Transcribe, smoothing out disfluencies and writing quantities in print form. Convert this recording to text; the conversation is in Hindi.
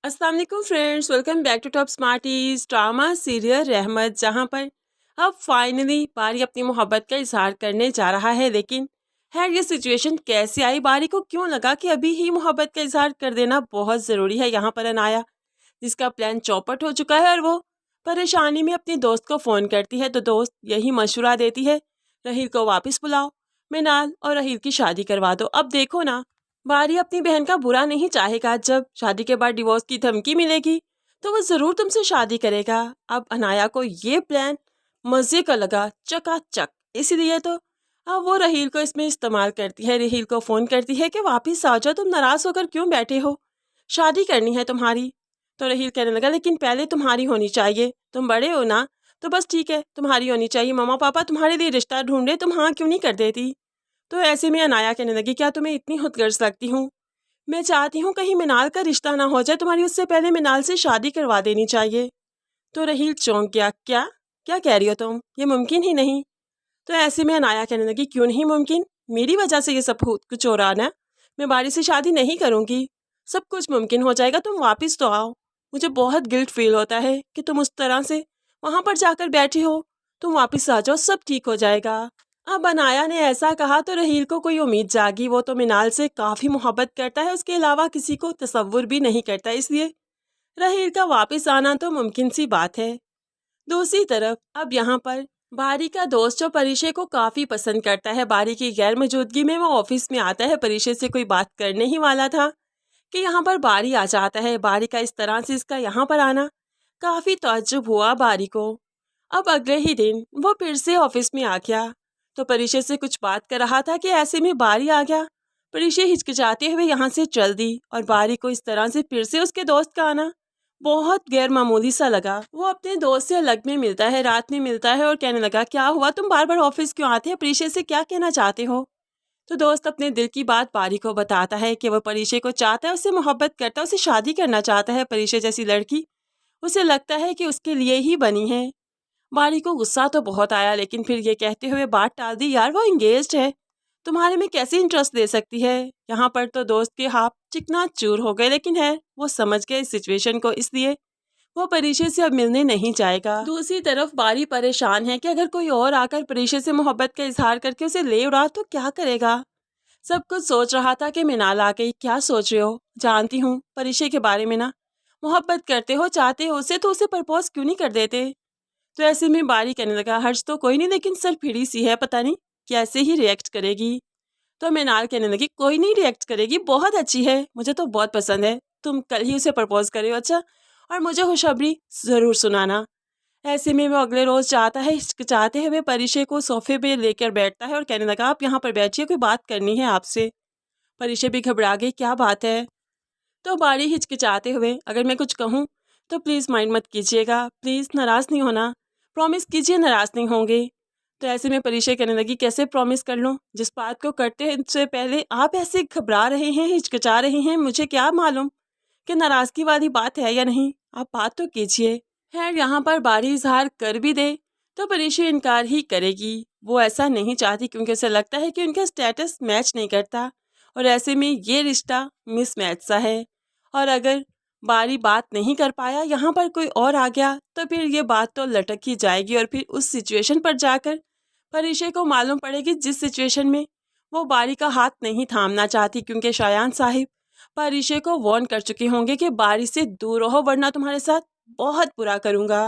अस्सलाम वालेकुम friends, welcome back to top smarties drama serial Rahmat, जहां पर अब फाइनली बारी अपनी मोहब्बत का इजहार करने जा रहा है। लेकिन खैर ये सिचुएशन कैसे आई, बारी को क्यों लगा कि अभी ही मोहब्बत का इजहार कर देना बहुत ज़रूरी है। यहाँ पर अनाया जिसका प्लान चौपट हो चुका है और वो परेशानी में अपने दोस्त को फ़ोन करती है, तो दोस्त यही मशवरा देती है, रहील को वापस बुलाओ, मिनाल और रहील की शादी करवा दो। अब देखो ना, बारी अपनी बहन का बुरा नहीं चाहेगा। जब शादी के बाद डिवोर्स की धमकी मिलेगी तो वो ज़रूर तुमसे शादी करेगा। अब अनाया को ये प्लान मज़े का लगा, चकाचक, इसीलिए तो अब वो रहील को इसमें इस्तेमाल करती है। रहील को फ़ोन करती है कि वापस आ जाओ, तुम नाराज़ होकर क्यों बैठे हो, शादी करनी है तुम्हारी। तो रहील कहने लगा, लेकिन पहले तुम्हारी होनी चाहिए, तुम बड़े हो ना, तो बस ठीक है, तुम्हारी होनी चाहिए, मम्मा पापा तुम्हारे लिए रिश्ता ढूंढे, तुम हाँ क्यों नहीं कर देती। तो ऐसे में अनाया कहने लगी, क्या तुम्हें इतनी खुदगर्ज लगती हूँ? मैं चाहती हूँ कहीं मिनाल का रिश्ता ना हो जाए, तुम्हारी उससे पहले मिनाल से शादी करवा देनी चाहिए। तो रहील चौंक गया, क्या क्या कह रही हो तुम, ये मुमकिन ही नहीं। तो ऐसे में अनाया कहने लगी, क्यों नहीं मुमकिन, मेरी वजह से ये सब कुछ हो रहा है ना, मैं बारी से शादी नहीं करूँगी, सब कुछ मुमकिन हो जाएगा, तुम वापस तो आओ। मुझे बहुत गिल्ट फील होता है कि तुम उस तरह से वहाँ पर जाकर बैठे हो, तुम वापस आ जाओ, सब ठीक हो जाएगा। अब अनाया ने ऐसा कहा तो रहील को कोई उम्मीद जागी। वो तो मिनाल से काफ़ी मोहब्बत करता है, उसके अलावा किसी को तसव्वुर भी नहीं करता, इसलिए रहील का वापस आना तो मुमकिन सी बात है। दूसरी तरफ अब यहाँ पर बारी का दोस्त जो परिशे को काफ़ी पसंद करता है, बारी की गैर मौजूदगी में वो ऑफिस में आता है, परिशे से कोई बात करने ही वाला था कि यहाँ पर बारी आ जाता है। बारी का इस तरह से इसका यहाँ पर आना काफ़ी ताज्जुब हुआ बारी को। अब अगले ही दिन वो फिर से ऑफिस में आ गया, तो परिशे से कुछ बात कर रहा था कि ऐसे में बारी आ गया। परिशे हिचकिचाते हुए यहाँ से चल दी और बारी को इस तरह से फिर से उसके दोस्त का आना बहुत गैर मामूली सा लगा। वो अपने दोस्त से अलग में मिलता है, रात में मिलता है और कहने लगा, क्या हुआ, तुम बार बार ऑफिस क्यों आते हैं, परिशे से क्या कहना चाहते हो। तो दोस्त अपने दिल की बात बारी को बताता है कि वो परिशे को चाहता है, उससे मोहब्बत करता है, उसे शादी करना चाहता है। परिशे जैसी लड़की उसे लगता है कि उसके लिए ही बनी है। बारी को गुस्सा तो बहुत आया, लेकिन फिर ये कहते हुए बात टाल दी, यार वो इंगेज्ड है, तुम्हारे में कैसे इंटरेस्ट दे सकती है। यहाँ पर तो दोस्त के हाथ चिकना चूर हो गए, लेकिन है वो समझ गए इस सिचुएशन को, इसलिए वो परिशे से अब मिलने नहीं जाएगा। दूसरी तरफ बारी परेशान है कि अगर कोई और आकर परिशे से मोहब्बत का इजहार करके उसे ले उड़ा तो क्या करेगा। सब कुछ सोच रहा था कि मिनाल आ गई, क्या सोच रहे हो, जानती हूँ परिशे के बारे में ना, मोहब्बत करते हो, चाहते हो उसे, तो उसे प्रपोज क्यों नहीं कर देते। तो ऐसे में बारी कहने लगा, हर्ष तो कोई नहीं, लेकिन सर फिरी सी है, पता नहीं कैसे ही रिएक्ट करेगी। तो मिनाल कहने लगी, कोई नहीं रिएक्ट करेगी, बहुत अच्छी है, मुझे तो बहुत पसंद है, तुम कल ही उसे प्रपोज करो, अच्छा, और मुझे खुशखबरी ज़रूर सुनाना। ऐसे में वो अगले रोज़ जाता है, हिचकिचाते हुए परिशे को सोफे पे लेकर बैठता है और कहने लगा, आप यहाँ पर बैठिए, कोई बात करनी है आपसे। परिशे भी घबरा गई, क्या बात है। तो बारी हिचकिचाते हुए, अगर मैं कुछ कहूँ तो प्लीज़ माइंड मत कीजिएगा, प्लीज़ नाराज़ नहीं होना, प्रॉमिस कीजिए नाराज़ नहीं होंगे। तो ऐसे में परिशे कहने लगी, कैसे प्रॉमिस कर लूँ, जिस बात को करते हैं से पहले आप ऐसे घबरा रहे हैं, हिचकिचा रहे हैं, मुझे क्या मालूम कि नाराज़गी वाली बात है या नहीं, आप बात तो कीजिए। खैर यहाँ पर बारी इजहार कर भी दे तो परिशे इनकार ही करेगी, वो ऐसा नहीं चाहती क्योंकि उसे लगता है कि उनका स्टेटस मैच नहीं करता और ऐसे में ये रिश्ता मिसमैच सा है। और अगर बारी बात नहीं कर पाया, यहाँ पर कोई और आ गया, तो फिर ये बात तो लटक ही जाएगी और फिर उस सिचुएशन पर जाकर परिशे को मालूम पड़ेगी जिस सिचुएशन में वो बारी का हाथ नहीं थामना चाहती, क्योंकि शायान साहिब परिशे को वार्न कर चुके होंगे कि बारी से दूर रहो वरना तुम्हारे साथ बहुत बुरा करूँगा।